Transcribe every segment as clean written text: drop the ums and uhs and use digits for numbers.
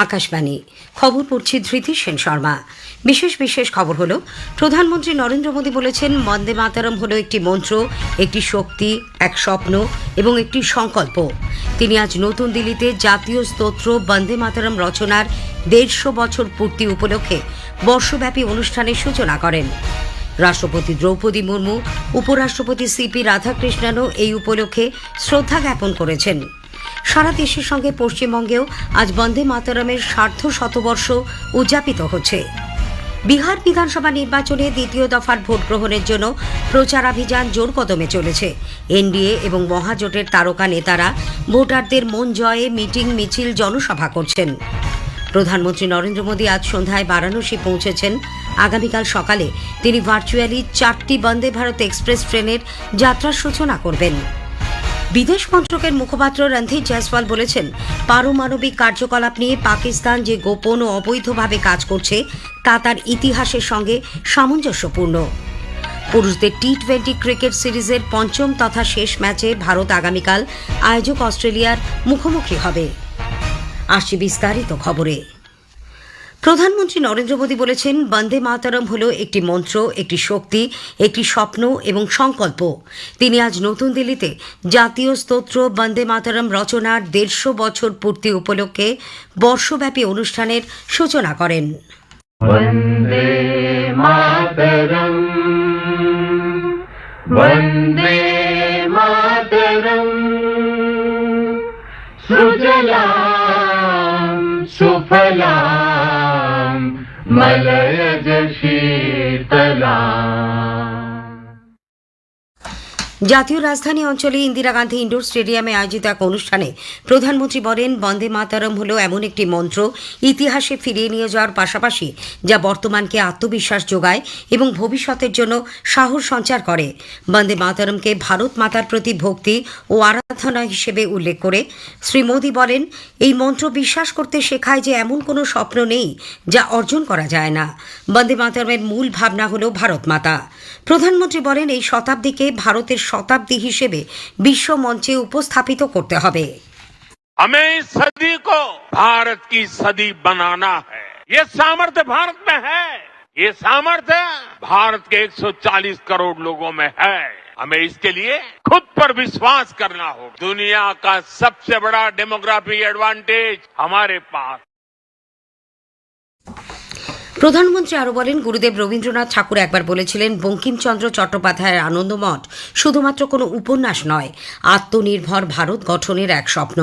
আকাশবাণী খবর পড়ছি ধৃতি সেন শর্মা। বিশেষ খবর হলো, প্রধানমন্ত্রী নরেন্দ্র মোদী বলেছেন, বন্দে মাতরম হলো একটি মন্ত্র, একটি শক্তি, এক স্বপ্ন এবং একটি সংকল্প। তিনি আজ নতুন দিল্লিতে জাতীয় স্তোত্র বন্দে মাতরম রচনার ১৫০ বছর পূর্তি উপলক্ষে বর্ষব্যাপী অনুষ্ঠানের সূচনা করেন। রাষ্ট্রপতি দ্রৌপদী মুর্মু, উপরাষ্ট্রপতি সিপি রাধাকৃষ্ণনও এই উপলক্ষে শ্রদ্ধা জ্ঞাপন করেছেন। সারা দেশের সঙ্গে পশ্চিমবঙ্গেও আজ বন্দে মাতরমের সার্ধশতবর্ষ উদযাপিত হচ্ছে। বিহার বিধানসভা নির্বাচনে দ্বিতীয় দফার ভোট গ্রহণের জন্য প্রচারাভিযান জোর কদমে চলেছে। এনডিএ এবং মহাজোটের তারকা নেতারা ভোটারদের মন জয়ে মিটিং, মিছিল, জনসভা করছেন। প্রধানমন্ত্রী নরেন্দ্র মোদী আজ সন্ধ্যায় বারাণসী পৌঁছেছেন। আগামীকাল সকালে তিনি ভার্চুয়ালি 4টি বন্দে ভারত এক্সপ্রেস ট্রেনের যাত্রার সূচনা করবেন। বিদেশ মন্ত্রকের মুখপাত্র রণধীর জয়সওয়াল বলেছেন, পারমাণবিক কার্যকলাপ নিয়ে পাকিস্তান যে গোপন ও অবৈধভাবে কাজ করছে তা তার ইতিহাসের সঙ্গে সামঞ্জস্যপূর্ণ। পুরুষদের টি-20 ক্রিকেট সিরিজের পঞ্চম তথা শেষ ম্যাচে ভারত আগামীকাল আয়োজক অস্ট্রেলিয়ার মুখোমুখি হবে। আসছি বিস্তারিত খবরে। প্রধানমন্ত্রী নরেন্দ্র মোদী বলেছেন, বন্দে মাতরম হল একটি মন্ত্র, একটি শক্তি, একটি স্বপ্ন এবং সংকল্প। তিনি আজ নতুন দিল্লিতে জাতীয় স্তোত্র বন্দে মাতরম রচনার ১৫০ বছর পূর্তি উপলক্ষে বর্ষব্যাপী অনুষ্ঠানের সূচনা করেন। বন্দে মাতরম, বন্দে মাতরম, সুজলাম সুফলাম মলয়জ শীতলাম। জাতীয় রাজধানী অঞ্চলে ইন্দিরা গান্ধী ইন্ডোর স্টেডিয়ামে আয়োজিত এক অনুষ্ঠানে প্রধানমন্ত্রী বলেন, বন্দে মাতরম হল এমন একটি মন্ত্র, ইতিহাসে ফিরিয়ে নিয়ে যাওয়ার পাশাপাশি যা বর্তমানকে আত্মবিশ্বাস যোগায় এবং ভবিষ্যতের জন্য সাহস সঞ্চার করে। বন্দে মাতরমকে ভারত মাতার প্রতি ভক্তি ও আরাধনা হিসেবে উল্লেখ করে শ্রী মোদী বলেন, এই মন্ত্র বিশ্বাস করতে শেখায় যে এমন কোনো স্বপ্ন নেই যা অর্জন করা যায় না। বন্দে মাতরমের মূল ভাবনা হল ভারত মাতা। প্রধানমন্ত্রী বলেন, এই শতাব্দীকে ভারতের শতাব্দী হিসেবে বিশ্ব মঞ্চে উপস্থাপিত করতে হবে। हमें इस सदी को भारत की सदी बनाना है। ये सामर्थ्य भारत में है, ये सामर्थ्य भारत के 140 करोड़ लोगों में है। हमें इसके लिए खुद पर विश्वास करना होगा। दुनिया का सबसे बड़ा डेमोग्राफिक एडवांटेज हमारे पास। প্রধানমন্ত্রী আরও বলেন, গুরুদেব রবীন্দ্রনাথ ঠাকুর একবার বলেছিলেন, বঙ্কিমচন্দ্র চট্টোপাধ্যায়ের আনন্দমঠ শুধুমাত্র কোনো উপন্যাস নয়, আত্মনির্ভর ভারত গঠনের এক স্বপ্ন।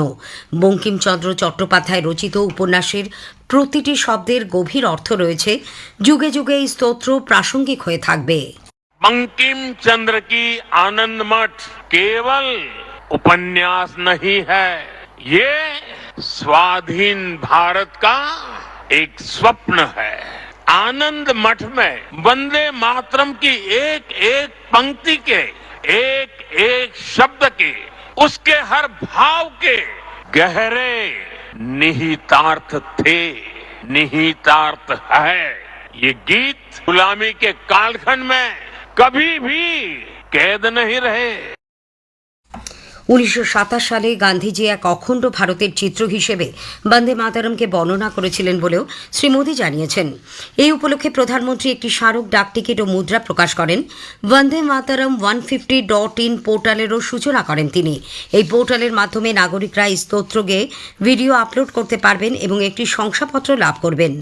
বঙ্কিমচন্দ্র চট্টোপাধ্যায় রচিত উপন্যাসের প্রতিটি শব্দের গভীর অর্থ রয়েছে। যুগে যুগে এই স্তোত্র প্রাসঙ্গিক হয়ে থাকবে। बंकिम चंद्र की आनंद मठ केवल उपन्यास नहीं है, ये स्वाधीन भारत का एक स्वप्न है। आनंद मठ में वंदे मातरम की एक एक पंक्ति के, एक एक शब्द के, उसके हर भाव के गहरे निहितार्थ थे, निहितार्थ है। ये गीत गुलामी के कालखंड में कभी भी कैद नहीं रहे। 1927 সালে গান্ধীজি এক অখণ্ড ভারতের চিত্র হিসেবে বন্দে মাতরমকে বর্ণনা করেছিলেন বলেও শ্রী মোদী জানিয়েছেন। এই উপলক্ষে প্রধানমন্ত্রী একটি স্মারক ডাকটিকিট ও মুদ্রা প্রকাশ করেন। বন্দে মাতরম 150.in পোর্টালেরও সূচনা করেন তিনি। এই পোর্টালের মাধ্যমে নাগরিকরা এই স্তোত্র গেয়ে ভিডিও আপলোড করতে পারবেন এবং একটি শংসাপত্র লাভ করবেন।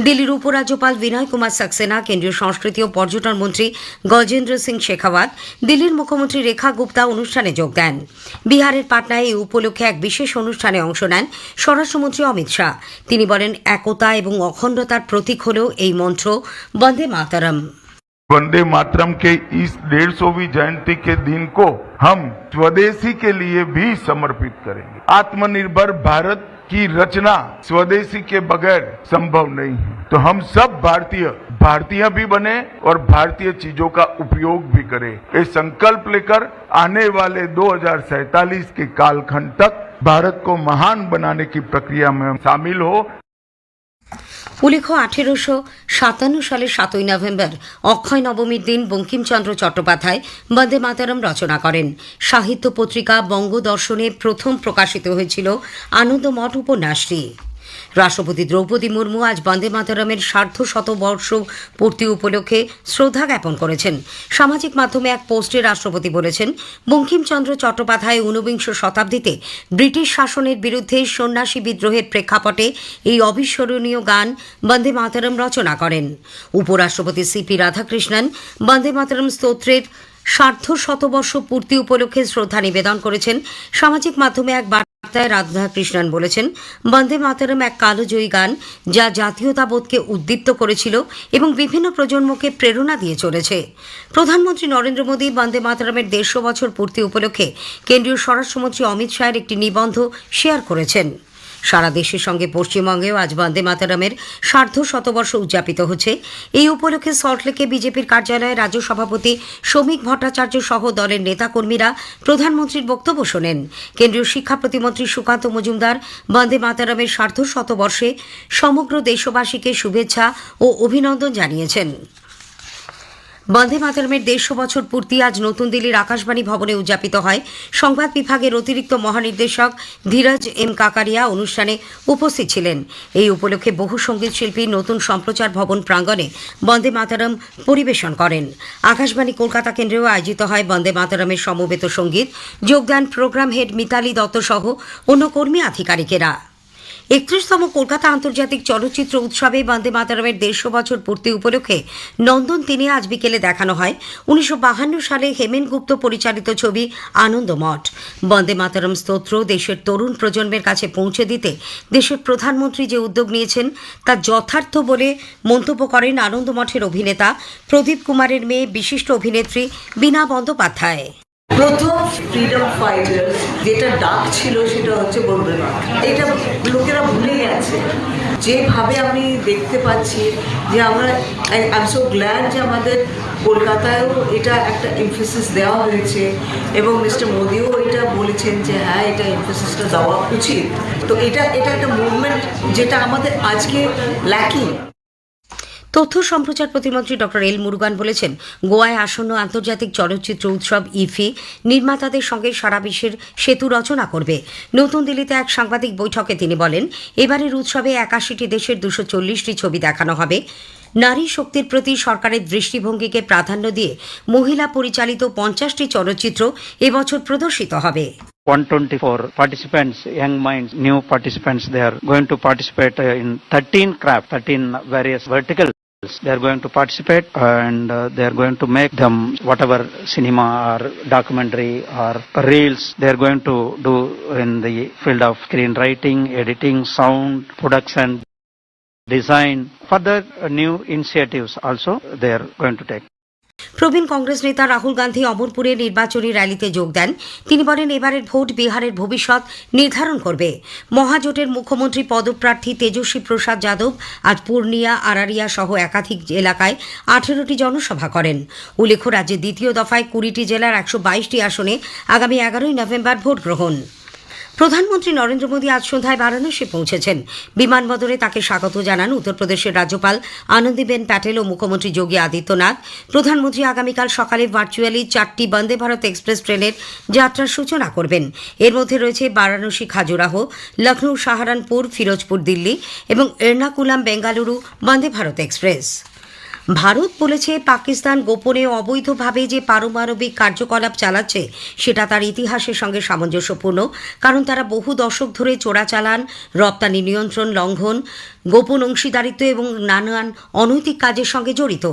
দিল্লির উপরাজ্যপাল বিনয় কুমার সাক্সেনা, কেন্দ্রীয় সংস্কৃতি ও পর্যটন মন্ত্রী গজেন্দ্র সিং শেখাওয়াত, দিল্লির মুখ্যমন্ত্রী রেখা গুপ্তা অনুষ্ঠানে যোগ দেন। বিহারের পাটনায় এই উপলক্ষে এক বিশেষ অনুষ্ঠানে অংশ নেন স্বরাষ্ট্রমন্ত্রী অমিত শাহ। তিনি বলেন, একতা এবং অখণ্ডতার প্রতীক হল এই মন্ত্র বন্দে মাতরম। वंदे मातरम के इस 150वीं जयंती के दिन को हम स्वदेशी के लिए भी समर्पित करेंगे। आत्मनिर्भर भारत की रचना स्वदेशी के बगैर संभव नहीं है। तो हम सब भारतीय भी बने और भारतीय चीजों का उपयोग भी करें। ये संकल्प लेकर आने वाले 2047 के कालखंड तक भारत को महान बनाने की प्रक्रिया में शामिल हो। উল্লেখ্য, 1857 সালের 7ই নভেম্বর অক্ষয় নবমীর দিন বঙ্কিমচন্দ্র চট্টোপাধ্যায় বন্দে মাতরম রচনা করেন। সাহিত্য পত্রিকা বঙ্গদর্শনে প্রথম প্রকাশিত হয়েছিল আনন্দমঠ উপন্যাসটি। রাষ্ট্রপতি দ্রৌপদী মুর্মু আজ বন্দে মাতরমের সার্ধশতবর্ষ পূর্তি উপলক্ষে শ্রদ্ধা জ্ঞাপন করেছেন। সামাজিক মাধ্যমে এক পোস্টে রাষ্ট্রপতি বলেছেন, বঙ্কিমচন্দ্র চট্টোপাধ্যায় ঊনবিংশ শতাব্দীতে ব্রিটিশ শাসনের বিরুদ্ধে সন্ন্যাসী বিদ্রোহের প্রেক্ষাপটে এই অবিস্মরণীয় গান বন্দে মাতরম রচনা করেন। উপরাষ্ট্রপতি সিপি রাধাকৃষ্ণন বন্দে মাতরম স্তোত্রের সার্ধশতবর্ষ পূর্তি উপলক্ষে শ্রদ্ধা নিবেদন করেছেন। সামাজিক মাধ্যমে এক বার্তায় রাধাকৃষ্ণন বলেছেন, বন্দে মাতরম এক কালজয়ী গান যা জাতীয়তাবোধকে উদ্দীপ্ত করেছিল এবং বিভিন্ন প্রজন্মকে প্রেরণা দিয়ে চলেছে। প্রধানমন্ত্রী নরেন্দ্র মোদী বন্দে মাতরমের 150 বছর পূর্তি উপলক্ষে কেন্দ্রীয় স্বরাষ্ট্রমন্ত্রী অমিত শাহের একটি নিবন্ধ শেয়ার করেছেন। সারা দেশের সঙ্গে পশ্চিমবঙ্গেও আজ বন্দে মাতরমের সার্ধশতবর্ষ উদযাপিত হচ্ছে। এই উপলক্ষে সল্টলেকে বিজেপির কার্যালয়ে রাজ্য সভাপতি শ্রমিক ভট্টাচার্য সহ দলের নেতাকর্মীরা প্রধানমন্ত্রীর বক্তব্য শোনেন। কেন্দ্রীয় শিক্ষা প্রতিমন্ত্রী সুকান্ত মজুমদার বন্দে মাতরমের সার্ধশতবর্ষে সমগ্র দেশবাসীকে শুভেচ্ছা ও অভিনন্দন জানিয়েছেন। বন্দে মাতরমের 150 বছর পূর্তি আজ নতুন দিল্লির আকাশবাণী ভবনে উদযাপিত হয়। সংবাদ বিভাগের অতিরিক্ত মহানির্দেশক ধীরজ এম কাকারিয়া অনুষ্ঠানে উপস্থিত ছিলেন। এই উপলক্ষে বহু সঙ্গীত শিল্পী নতুন সম্প্রচার ভবন প্রাঙ্গণে বন্দে মাতরম পরিবেশন করেন। আকাশবাণী কলকাতা কেন্দ্রেও আয়োজিত হয় বন্দে মাতরমের সমবেত সঙ্গীত। যোগ দেন প্রোগ্রাম হেড মিতালি দত্ত সহ অন্য কর্মী আধিকারিকেরা। 31তম কলকাতা আন্তর্জাতিক চলচ্চিত্র উৎসবে বন্দে মাতরমের 150 বছর পূর্তি উপলক্ষে নন্দন 3 আজ বিকেলে দেখানো হয় 1952 সালে হেমেন গুপ্ত পরিচালিত ছবি আনন্দমঠ। বন্দে মাতরম স্তোত্র দেশের তরুণ প্রজন্মের কাছে পৌঁছে দিতে দেশের প্রধানমন্ত্রী যে উদ্যোগ নিয়েছেন তা যথার্থ বলে মন্তব্য করেন আনন্দমঠের অভিনেতা প্রদীপ কুমারের মেয়ে বিশিষ্ট অভিনেত্রী বীণা বন্দ্যোপাধ্যায়। প্রথম ফ্রিডম ফাইটার যেটা ডাক ছিল সেটা হচ্ছে বন্দে মাতরম। এটা লোকেরা ভুলে গেছে। যেভাবে আমি দেখতে পাচ্ছি যে আমরা আই এম সো গ্ল্যাড যে আমাদের কলকাতায়ও এটা একটা এমফেসিস দেওয়া হয়েছে এবং মিস্টার মোদিও এটা বলেছেন যে হ্যাঁ এটা এমফেসিসটা দেওয়া উচিত। তো এটা একটা মুভমেন্ট যেটা আমাদের আজকে ল্যাকিং। তথ্য সম্প্রচার প্রতিমন্ত্রী ডক্টর এল মুরুগান বলেছেন, গোয়ায় আসন্ন আন্তর্জাতিক চলচ্চিত্র উৎসব ইফি নির্মাতাদের সঙ্গে সারা বিশ্বের সেতু রচনা করবে। নতুন দিল্লিতে এক সাংবাদিক বৈঠকে তিনি বলেন, এবারের উৎসবে 81টি দেশের 240টি ছবি দেখানো হবে। নারী শক্তির প্রতি সরকারের দৃষ্টিভঙ্গিকে প্রাধান্য দিয়ে মহিলা পরিচালিত 50টি চলচ্চিত্র এবছর প্রদর্শিত হবে। 124 participants, young minds, new participants, they are going to participate in 13 craft, 13 various verticals. They are going to participate and they are going to make them whatever cinema or documentary or reels they are going to do in the field of screenwriting, editing, sound, production, design. Further new initiatives also they are going to take. প্রবীণ কংগ্রেস নেতা রাহুল গান্ধী অমরপুরে নির্বাচনী র্যালিতে যোগ দেন। তিনি বলেন, এবারের vote বিহারের ভবিষ্যৎ নির্ধারণ করবে। মহাজোটের মুখ্যমন্ত্রী পদপ্রার্থী তেজস্বী প্রসাদ যাদব আজ পূর্ণিয়া, আরারিয়া সহ একাধিক এলাকায় 18টি জনসভা করেন। উল্লেখ্য, রাজ্যের দ্বিতীয় দফায় 20টি জেলার 122টি আসনে আগামী 11ই নভেম্বর ভোট গ্রহণ। প্রধানমন্ত্রী নরেন্দ্র মোদী আজ সন্ধ্যায় বারাণসী পৌঁছেছেন। বিমানবন্দরে তাকে স্বাগত জানান উত্তরপ্রদেশের রাজ্যপাল আনন্দীবেন প্যাটেল ও মুখ্যমন্ত্রী যোগী আদিত্যনাথ। প্রধানমন্ত্রী আগামীকাল সকালে ভার্চুয়ালি 4টি বন্দে ভারত এক্সপ্রেস ট্রেনের যাত্রার সূচনা করবেন। এর মধ্যে রয়েছে বারাণসী খাজুরাহ, লখনৌ সাহারানপুর, ফিরোজপুর দিল্লি এবং এর্নাকুলাম বেঙ্গালুরু বন্দে ভারত এক্সপ্রেস। ভারত বলেছে, পাকিস্তান গোপনে ও অবৈধভাবে যে পারমাণবিক কার্যকলাপ চালাচ্ছে সেটা তার ইতিহাসের সঙ্গে সামঞ্জস্যপূর্ণ, কারণ তারা বহু দশক ধরে চোরাচালান, রপ্তানি নিয়ন্ত্রণ লঙ্ঘন, গোপন অংশীদারিত্ব এবং নানান অনৈতিক কাজের সঙ্গে জড়িত।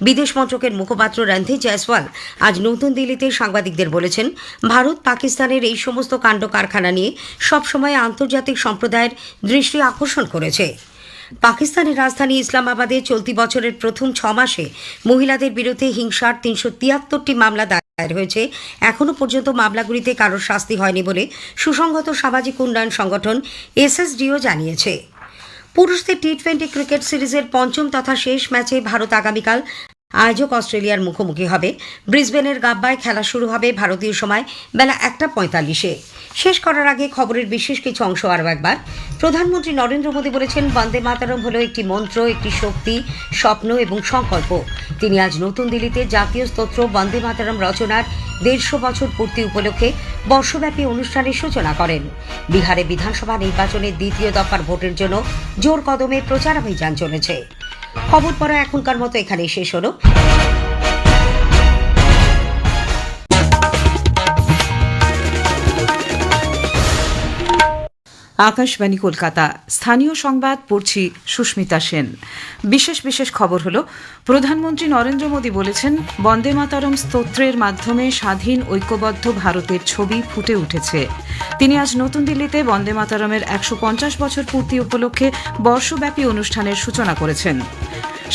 বিদেশ মন্ত্রকের মুখপাত্র রণধীর জয়সওয়াল আজ নতুন দিল্লিতে সাংবাদিকদের বলেছেন, ভারত পাকিস্তানের এই সমস্ত কাণ্ড কারখানা নিয়ে সবসময় আন্তর্জাতিক সম্প্রদায়ের দৃষ্টি আকর্ষণ করেছে। পাকিস্তানের রাজধানী ইসলামাবাদে চলতি বছরের প্রথম 6 মাসে মহিলাদের বিরুদ্ধে হিংসার 373টি মামলা দায়ের হয়েছে। এখনও পর্যন্ত মামলাগুলিতে কারোর শাস্তি হয়নি বলে সুসংহত সামাজিক উন্নয়ন সংগঠন এসএসডিও জানিয়েছে। পুরুষদের টি-20 ক্রিকেট সিরিজের 5ম তথা শেষ ম্যাচে ভারত আগামীকাল আয়োজক অস্ট্রেলিয়ার মুখোমুখি হবে। ব্রিসবেনের গাব্বায় খেলা শুরু হবে ভারতীয় সময় বেলা 1:45-এ। শেষ করার আগে খবরের বিশেষ কিছু অংশ আরও একবার। প্রধানমন্ত্রী নরেন্দ্র মোদী বলেছেন, বন্দে মাতরম হল একটি মন্ত্র, একটি শক্তি, স্বপ্ন এবং সংকল্প। তিনি আজ নতুন দিল্লিতে জাতীয় স্তোত্র বন্দে মাতরম রচনার 150 বছর পূর্তি উপলক্ষে বর্ষব্যাপী অনুষ্ঠানের সূচনা করেন। বিহারে বিধানসভা নির্বাচনের দ্বিতীয় দফার ভোটের জন্য জোর কদমে প্রচারাভিযান চলেছে। খবর পড়া এখনকার মতো এখানেই শেষ হলো। আকাশবাণী কলকাতা, স্থানীয় সংবাদ পড়ছি সুস্মিতা সেন। বিশেষ খবর হলো, প্রধানমন্ত্রী নরেন্দ্র মোদী বলেছেন, বন্দে মাতরম স্তোত্রের মাধ্যমে স্বাধীন ঐক্যবদ্ধ ভারতের ছবি ফুটে উঠেছে। তিনি আজ নতুন দিল্লিতে বন্দে মাতরমের 150 বছর পূর্তি উপলক্ষে বর্ষব্যাপী অনুষ্ঠানের সূচনা করেছেন।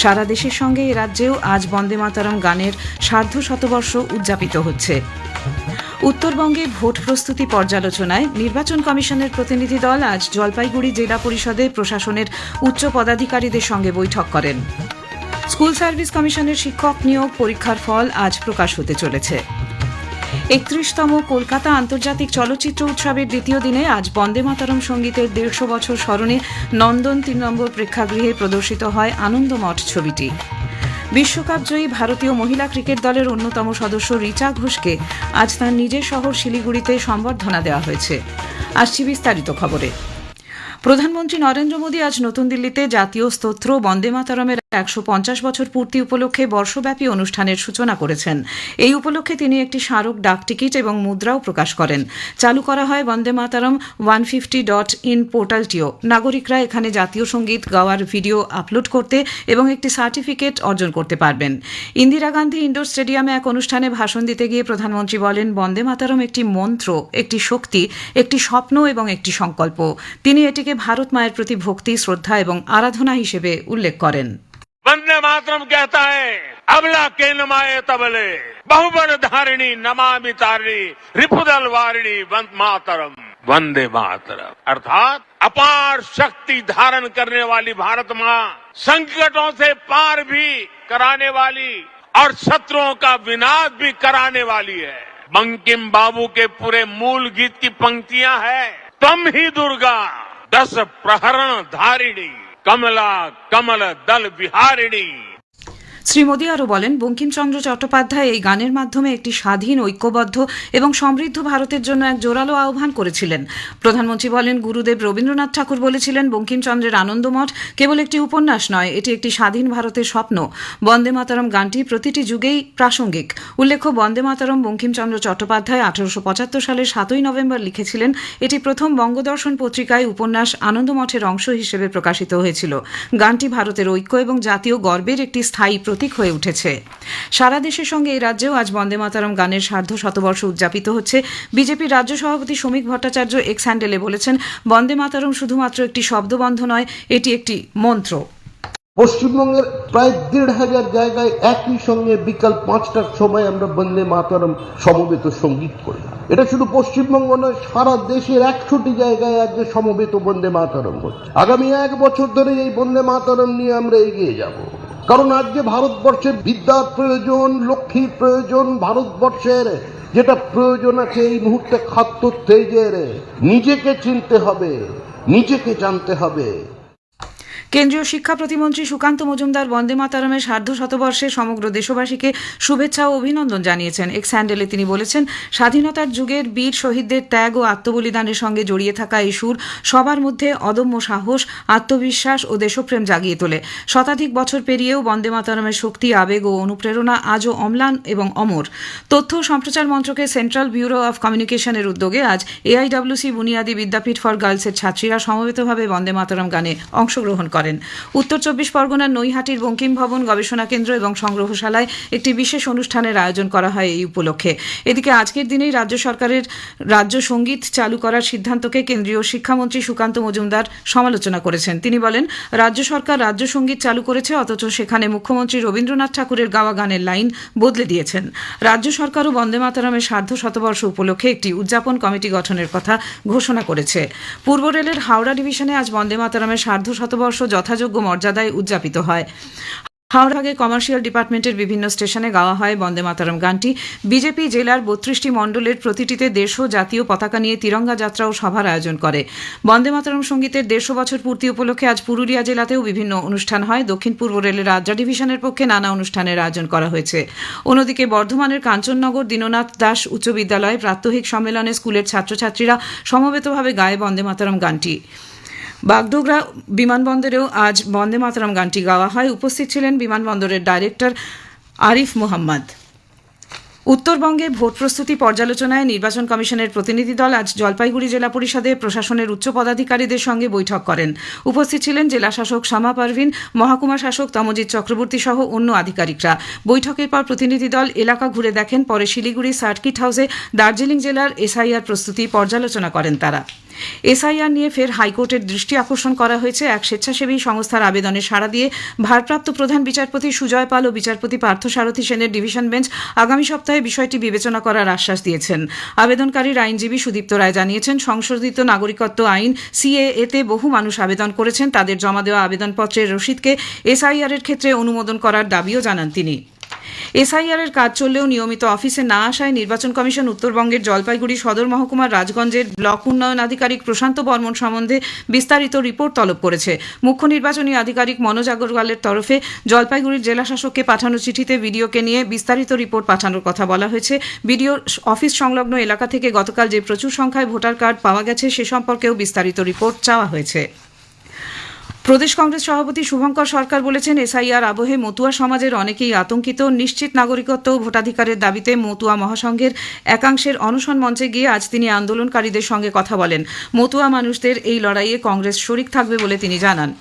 সারা দেশের সঙ্গে এ রাজ্যেও আজ বন্দে মাতরম গানের সার্ধশতবর্ষ উদযাপিত হচ্ছে। উত্তরবঙ্গে ভোট প্রস্তুতি পর্যালোচনায় নির্বাচন কমিশনের প্রতিনিধি দল আজ জলপাইগুড়ি জেলা পরিষদে প্রশাসনের উচ্চ পদাধিকারীদের সঙ্গে বৈঠক করেন। স্কুল সার্ভিস কমিশনের শিক্ষক নিয়োগ পরীক্ষার ফল আজ প্রকাশ হতে চলেছে। 31তম কলকাতা আন্তর্জাতিক চলচ্চিত্র উৎসবের দ্বিতীয় দিনে আজ বন্দে মাতরম সঙ্গীতের 150 বছর স্মরণে নন্দন 3 নম্বর প্রেক্ষাগৃহে প্রদর্শিত হয় আনন্দমঠ ছবিটি। বিশ্বকাপ জয়ী ভারতীয় মহিলা ক্রিকেট দলের অন্যতম সদস্য রিচা ঘোষকে আজ তাঁর নিজের শহর শিলিগুড়িতে সম্বর্ধনা দেওয়া হয়েছে। আসছি বিস্তারিত খবরে। প্রধানমন্ত্রী নরেন্দ্র মোদী আজ নতুন দিল্লিতে জাতীয় স্তোত্র বন্দে মাতরমের 150 বছর পূর্তি উপলক্ষে বর্ষব্যাপী অনুষ্ঠানের সূচনা করেছেন। এই উপলক্ষে তিনি একটি স্মারক ডাকটিকিট এবং মুদ্রাও প্রকাশ করেন। চালু করা হয় বন্দে মাতরম 150.in পোর্টালটিও। নাগরিকরা এখানে জাতীয় সঙ্গীত গাওয়ার ভিডিও আপলোড করতে এবং একটি সার্টিফিকেট অর্জন করতে পারবেন। ইন্দিরা গান্ধী ইন্ডোর স্টেডিয়ামে এক অনুষ্ঠানে ভাষণ দিতে গিয়ে প্রধানমন্ত্রী বলেন, বন্দে মাতরম একটি মন্ত্র, একটি শক্তি, একটি স্বপ্ন এবং একটি সংকল্প। তিনি এটিকে ভারত মায়ের প্রতি ভক্তি, শ্রদ্ধা এবং আরাধনা হিসেবে উল্লেখ করেন। वंदे मातरम कहता है, अबला के नमाए तबले बहुबर धारिणी नमामि तारिणी रिपुदल वारिणी मातरम वंदे मातरम, अर्थात अपार शक्ति धारण करने वाली भारत माँ संकटों से पार भी कराने वाली और शत्रुओं का विनाश भी कराने वाली है। बंकिम बाबू के पूरे मूल गीत की पंक्तियां है, तुम ही दुर्गा 10 प्रहरण धारिणी कमला कमल दल बिहारिणी। শ্রী মোদী আরও বলেন, বঙ্কিমচন্দ্র চট্টোপাধ্যায় এই গানের মাধ্যমে একটি স্বাধীন, ঐক্যবদ্ধ এবং সমৃদ্ধ ভারতের জন্য এক জোরালো আহ্বান করেছিলেন। প্রধানমন্ত্রী বলেন, গুরুদেব রবীন্দ্রনাথ ঠাকুর বলেছিলেন, বঙ্কিমচন্দ্রের আনন্দমঠ কেবল একটি উপন্যাস নয়, এটি একটি স্বাধীন ভারতের স্বপ্ন। বন্দে মাতরম গানটি প্রতিটি যুগেই প্রাসঙ্গিক। উল্লেখ্য, বন্দে মাতরম বঙ্কিমচন্দ্র চট্টোপাধ্যায় 1875 সালের 7ই নভেম্বর লিখেছিলেন। এটি প্রথম বঙ্গদর্শন পত্রিকায় উপন্যাস আনন্দমঠের অংশ হিসেবে প্রকাশিত হয়েছিল। গানটি ভারতের ঐক্য এবং জাতীয় গর্বের একটি স্থায়ী প্রতীক হয়ে উঠেছে। সারা দেশের সঙ্গে এই রাজ্যেও আজ বন্দে মাতরম গানের সার্ধশতবর্ষ উদযাপিত হচ্ছে। বিজেপির রাজ্য সভাপতি শ্রমিক ভট্টাচার্য এক্স হ্যান্ডেলে বলেছেন, বন্দে মাতরম শুধুমাত্র একটি শব্দবন্ধ নয়, এটি একটি মন্ত্র। পশ্চিমবঙ্গের প্রায় 1,500 জায়গায় একই সঙ্গে বিকাল 5টার সময় আমরা বন্দে মাতরম সমবেত সঙ্গীত করি। এটা শুধু পশ্চিমবঙ্গ নয়, সারা দেশের 100টি জায়গায় আজকে সমবেত বন্দে মাতরম হচ্ছে। আগামী 1 বছর ধরে এই বন্দে মাতরম নিয়ে আমরা এগিয়ে যাব। কারণ আজকে ভারতবর্ষের বিদ্যার প্রয়োজন, লক্ষ্মীর প্রয়োজন, ভারতবর্ষের যেটা প্রয়োজন আছে এই মুহূর্তে খাদ্য তেজের। নিজেকে চিনতে হবে, নিজেকে জানতে হবে। কেন্দ্রীয় শিক্ষা প্রতিমন্ত্রী সুকান্ত মজুমদার বন্দে মাতরমের সার্ধশতবর্ষে সমগ্র দেশবাসীকে শুভেচ্ছা ও অভিনন্দন জানিয়েছেন। এক্স হ্যান্ডেলে তিনি বলেছেন, স্বাধীনতার যুগের বীর শহীদদের ত্যাগ ও আত্মবলিদানের সঙ্গে জড়িয়ে থাকা এই সুর সবার মধ্যে অদম্য সাহস, আত্মবিশ্বাস ও দেশপ্রেম জাগিয়ে তোলে। শতাধিক বছর পেরিয়েও বন্দে মাতরমের শক্তি, আবেগ ও অনুপ্রেরণা আজও অম্লান এবং অমর। তথ্য ও সম্প্রচার মন্ত্রকের সেন্ট্রাল ব্যুরো অফ কমিউনিকেশনের উদ্যোগে আজ এআইডব্লিউসি বুনিয়াদী বিদ্যাপীঠ ফর গার্লসের ছাত্রীরা সমবেতভাবে বন্দে মাতরম গানে অংশগ্রহণ করেন। উত্তর 24 পরগনার নৈহাটির বঙ্কিম ভবন গবেষণা কেন্দ্র এবং সংগ্রহশালায় একটি বিশেষ অনুষ্ঠানের আয়োজন করা হয় এই উপলক্ষে। এদিকে আজকের দিনেই রাজ্য সরকারের রাজ্য সঙ্গীত চালু করার সিদ্ধান্তকে কেন্দ্রীয় শিক্ষামন্ত্রী সুকান্ত মজুমদার সমালোচনা করেছেন। তিনি বলেন, রাজ্য সরকার রাজ্য সঙ্গীত চালু করেছে, অথচ সেখানে মুখ্যমন্ত্রী রবীন্দ্রনাথ ঠাকুরের গাওয়া গানের লাইন বদলে দিয়েছেন। রাজ্য সরকারও বন্দে মাতরমের সার্ধশতবর্ষ উপলক্ষে একটি উদযাপন কমিটি গঠনের কথা ঘোষণা করেছে। পূর্ব রেলের হাওড়া ডিভিশনে আজ বন্দে মাতরমের সার্ধশতবর্ষ যথাযোগ্য মর্যাদায় উদযাপিত হয়। হাওড়াগে কমার্শিয়াল ডিপার্টমেন্টের বিভিন্ন স্টেশনে গাওয়া হয় বন্দে মাতরম গানটি। বিজেপি জেলার 32টি মণ্ডলের প্রতিটিতে 150 জাতীয় পতাকা নিয়ে তিরঙ্গা যাত্রা ও সভার আয়োজন করে। বন্দে মাতরম সঙ্গীতের 150 বছর পূর্তি উপলক্ষে আজ পুরুলিয়া জেলাতেও বিভিন্ন অনুষ্ঠান হয়। দক্ষিণ পূর্ব রেলের আদ্রা ডিভিশনের পক্ষে নানা অনুষ্ঠানের আয়োজন করা হয়েছে। অন্যদিকে বর্ধমানের কাঞ্চননগর দীননাথ দাস উচ্চ বিদ্যালয়ে প্রাত্যহিক সম্মেলনে স্কুলের ছাত্রছাত্রীরা সমবেতভাবে গায় বন্দে মাতরম গানটি। বাগডোগরা বিমানবন্দরেও আজ বন্দে মাতরম গানটি গাওয়া হয়। উপস্থিত ছিলেন বিমানবন্দরের ডাইরেক্টর আরিফ মোহাম্মদ। উত্তরবঙ্গে ভোট প্রস্তুতি পর্যালোচনায় নির্বাচন কমিশনের প্রতিনিধি দল আজ জলপাইগুড়ি জেলা পরিষদে প্রশাসনের উচ্চ পদাধিকারীদের সঙ্গে বৈঠক করেন। উপস্থিত ছিলেন জেলা শাসক শামা পারভিন, মহকুমা শাসক তমজিৎ চক্রবর্তী সহ অন্য আধিকারিকরা। বৈঠকের পর প্রতিনিধি দল এলাকা ঘুরে দেখেন। পরে শিলিগুড়ি সার্কিট হাউসে দার্জিলিং জেলার এসআইআর প্রস্তুতি পর্যালোচনা করেন তারা। এসআইআর নিয়ে ফের হাইকোর্টের দৃষ্টি আকর্ষণ করা হয়েছে। এক স্বেচ্ছাসেবী সংস্থার আবেদনে সাড়া দিয়ে ভারপ্রাপ্ত প্রধান বিচারপতি সুজয় পাল ও বিচারপতি পার্থসারথী সেনের ডিভিশন বেঞ্চ আগামী সপ্তাহে বিষয়টি বিবেচনা করার আশ্বাস দিয়েছেন। আবেদনকারীর আইনজীবী সুদীপ্ত রায় জানিয়েছেন, সংশোধিত নাগরিকত্ব আইন সিএএতে বহু মানুষ আবেদন করেছেন। তাদের জমা দেওয়া আবেদনপত্রের রসিদকে এসআইআর এর ক্ষেত্রে অনুমোদন করার দাবিও জানান তিনি। এসআইআর এর কাজ চললেও নিয়মিত অফিসে না আসায় নির্বাচন কমিশন উত্তরবঙ্গের জলপাইগুড়ি সদর মহকুমার রাজগঞ্জের ব্লক উন্নয়ন আধিকারিক প্রশান্ত বর্মন সম্বন্ধে বিস্তারিত রিপোর্ট তলব করেছে। মুখ্য নির্বাচনী আধিকারিক মনোজ আগরওয়ালের তরফে জলপাইগুড়ির জেলা শাসককে পাঠানো চিঠিতে বিডিওকে নিয়ে বিস্তারিত রিপোর্ট পাঠানোর কথা বলা হয়েছে। বিডিও অফিস সংলগ্ন এলাকা থেকে গতকাল যে প্রচুর সংখ্যায় ভোটার কার্ড পাওয়া গেছে সে সম্পর্কেও বিস্তারিত রিপোর্ট চাওয়া হয়েছে। প্রদেশ কংগ্রেস সভাপতি শুভঙ্কর সরকার বলেছেন, এসআইআর আবহে মতুয়া সমাজের অনেকেই আতঙ্কিত। নিশ্চিত নাগরিকত্ব ও ভোটাধিকারের দাবিতে মতুয়া মহাসংঘের একাংশের অনশন মঞ্চে গিয়ে আজ তিনি আন্দোলনকারীদের সঙ্গে কথা বলেন। মতুয়া মানুষদের এই লড়াইয়ে কংগ্রেস শরিক থাকবে বলে তিনি জানান।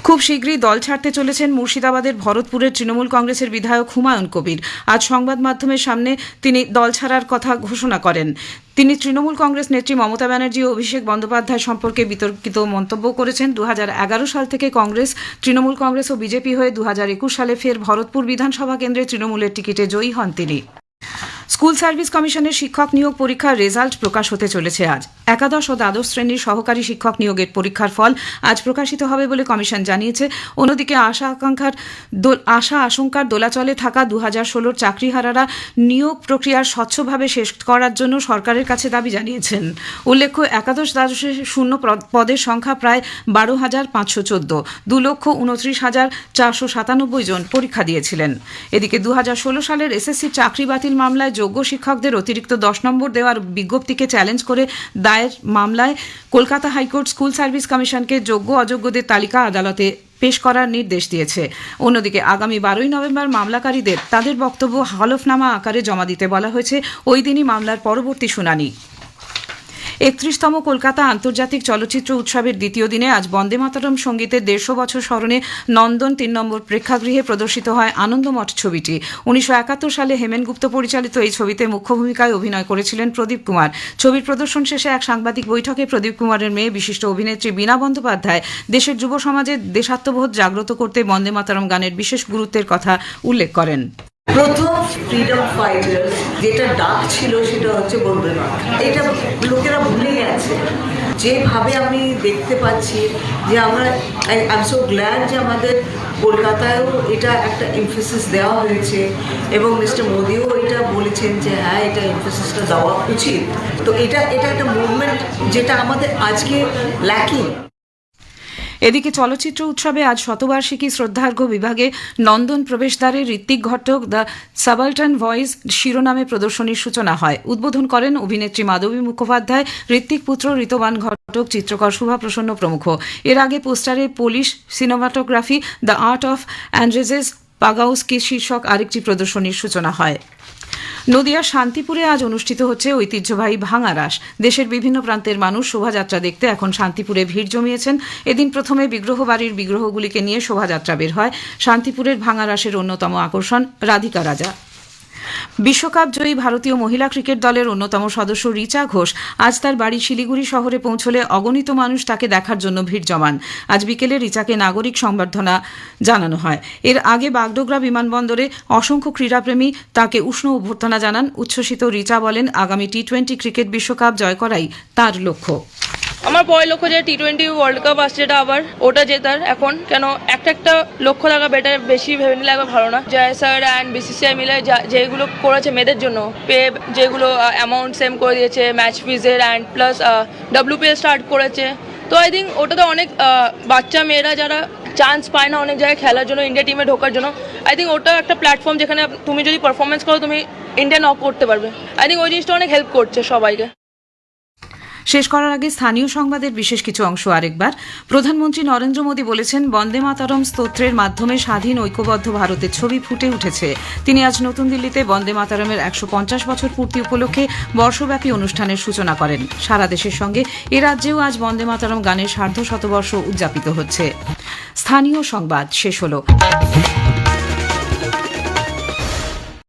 খুব শীঘ্রই দল ছাড়তে চলেছেন মুর্শিদাবাদের ভরতপুরের তৃণমূল কংগ্রেসের বিধায়ক হুমায়ুন কবির। আজ সংবাদ মাধ্যমের সামনে তিনি দল ছাড়ার কথা ঘোষণা করেন। তিনি তৃণমূল কংগ্রেস নেত্রী মমতা ব্যানার্জি ও অভিষেক বন্দ্যোপাধ্যায় সম্পর্কে বিতর্কিত মন্তব্য করেছেন। 2011 সাল থেকে কংগ্রেস, তৃণমূল কংগ্রেস ও বিজেপি হয়ে 2021 সালে ফের ভরতপুর বিধানসভা কেন্দ্রে তৃণমূলের টিকিটে জয়ী হন তিনি। স্কুল সার্ভিস কমিশনের শিক্ষক নিয়োগ পরীক্ষার রেজাল্ট প্রকাশ হতে চলেছে আজ। একাদশ ও দ্বাদশ শ্রেণীর সহকারী শিক্ষক নিয়োগের পরীক্ষার ফল আজ প্রকাশিত হবে বলে কমিশন জানিয়েছে। অন্যদিকে আশা আশঙ্কার দোলাচলে থাকা 2016 চাকরিহারারা নিয়োগ প্রক্রিয়ার স্বচ্ছভাবে শেষ করার জন্য সরকারের কাছে দাবি জানিয়েছেন। উল্লেখ্য, একাদশ দ্বাদশে শূন্য পদের সংখ্যা প্রায় 12,514। 2,29,497 জন পরীক্ষা দিয়েছিলেন। এদিকে 2016 সালের এসএসসি চাকরি বাতিল মামলায় যোগ্য শিক্ষকদের অতিরিক্ত 10 নম্বর দেওয়ার বিজ্ঞপ্তিকে চ্যালেঞ্জ করে দায়ের মামলায় কলকাতা হাইকোর্ট স্কুল সার্ভিস কমিশনকে যোগ্য অযোগ্যদের তালিকা আদালতে পেশ করার নির্দেশ দিয়েছে। অন্যদিকে আগামী 12ই নভেম্বর মামলাকারীদের তাদের বক্তব্য হলফনামা আকারে জমা দিতে বলা হয়েছে। ওই দিনই মামলার পরবর্তী শুনানি। 31তম কলকাতা আন্তর্জাতিক চলচ্চিত্র উৎসবের দ্বিতীয় দিনে আজ বন্দে মাতরম সঙ্গীতের 150 বছর স্মরণে নন্দন 3 নম্বর প্রেক্ষাগৃহে প্রদর্শিত হয় আনন্দমঠ ছবিটি। 1971 সালে হেমেন গুপ্ত পরিচালিত এই ছবিতে মুখ্য ভূমিকায় অভিনয় করেছিলেন প্রদীপ কুমার। ছবির প্রদর্শন শেষে এক সাংবাদিক বৈঠকে প্রদীপ কুমারের মেয়ে বিশিষ্ট অভিনেত্রী বীণা বন্দ্যোপাধ্যায় দেশের যুব সমাজের দেশাত্মবোধ জাগ্রত করতে বন্দে মাতরম গানের বিশেষ গুরুত্বের কথা উল্লেখ করেন। প্রথম ফ্রিডম ফাইটার যেটা ডাক ছিল সেটা হচ্ছে বন্দে মাতরম। এটা লোকেরা ভুলে গেছে। যেভাবে আমি দেখতে পাচ্ছি যে আমরা আই এম সো গ্ল্যাড যে আমাদের কলকাতায়ও এটা একটা এমফেসিস দেওয়া হয়েছে এবং মিস্টার মোদিও এটা বলেছেন যে হ্যাঁ, এটা এমফেসিসটা দেওয়া উচিত। তো এটা একটা মুভমেন্ট যেটা আমাদের আজকে ল্যাকিং। এদিকে চলচ্চিত্র উৎসবে আজ শতবার্ষিকী শ্রদ্ধার্ঘ্য বিভাগে নন্দন প্রবেশদ্বারে ঋত্বিক ঘটক দ্য সাবাল্টান ভয়েস শিরোনামে প্রদর্শনীর সূচনা হয়। উদ্বোধন করেন অভিনেত্রী মাধবী মুখোপাধ্যায়, ঋত্বিক পুত্র ঋতবান ঘটক, চিত্রকর শুভা প্রসন্ন প্রমুখ। এর আগে পোস্টারে Polish cinematography the art of Andrzej's Pagowski শীর্ষক আরেকটি প্রদর্শনীর সূচনা হয়। নদিয়ার শান্তিপুরে আজ অনুষ্ঠিত হচ্ছে ঐতিহ্যবাহী ভাঙা রাস। দেশের বিভিন্ন প্রান্তের মানুষ শোভাযাত্রা দেখতে এখন শান্তিপুরে ভিড় জমিয়েছেন। এদিন প্রথমে বিগ্রহ বাড়ির বিগ্রহগুলিকে নিয়ে শোভাযাত্রা বের হয়। শান্তিপুরের ভাঙা রাসের অন্যতম আকর্ষণ রাধিকা রাজা। বিশ্বকাপ জয়ী ভারতীয় মহিলা ক্রিকেট দলের অন্যতম সদস্য রিচা ঘোষ আজ তার বাড়ি শিলিগুড়ি শহরে পৌঁছলে অগণিত মানুষ তাকে দেখার জন্য ভিড় জমান। আজ বিকেলে রিচাকে নাগরিক সংবর্ধনা জানানো হয়। এর আগে বাগডোগরা বিমানবন্দরে অসংখ্য ক্রীড়াপ্রেমী তাকে উষ্ণ অভ্যর্থনা জানান। উচ্ছ্বসিত রিচা বলেন, আগামী T20 ক্রিকেট বিশ্বকাপ জয় করাই তার লক্ষ্য। আমার পরের লক্ষ্য যে T20 ওয়ার্ল্ড কাপ আসছে, যেটা আবার ওটা জেতার। এখন কেন একটা লক্ষ্য থাকা বেটার, বেশি ভেবে নিলে একবার ভালো না। জয় স্যার অ্যান্ড BCCI মিলে যেগুলো করেছে মেয়েদের জন্য, পে যেগুলো অ্যামাউন্ট সেম করে দিয়েছে, ম্যাচ ফিজের অ্যান্ড প্লাস WPL স্টার্ট করেছে। তো আই থিঙ্ক ওটাতে অনেক বাচ্চা মেয়েরা যারা চান্স পায় না অনেক জায়গায় খেলার জন্য, ইন্ডিয়া টিমে ঢোকার জন্য, আই থিঙ্ক ওটা একটা প্ল্যাটফর্ম যেখানে তুমি যদি পারফরমেন্স করো তুমি ইন্ডিয়া নক করতে পারবে। আই থিঙ্ক ওই জিনিসটা অনেক হেল্প করছে সবাইকে। শেষ করার আগে স্থানীয় সংবাদের বিশেষ কিছু অংশ আরেকবার। প্রধানমন্ত্রী নরেন্দ্র মোদী বলেছেন, বন্দে মাতরম স্তোত্রের মাধ্যমে স্বাধীন ঐক্যবদ্ধ ভারতের ছবি ফুটে উঠেছে। তিনি আজ নতুন দিল্লিতে বন্দে মাতরমের 150 বছর পূর্তি উপলক্ষে বর্ষব্যাপী অনুষ্ঠানের সূচনা করেন। সারা দেশের সঙ্গে এ রাজ্যেও আজ বন্দে মাতরম গানের সার্ধশতবর্ষ উদযাপিত হচ্ছে। স্থানীয় সংবাদ শেষ হলো।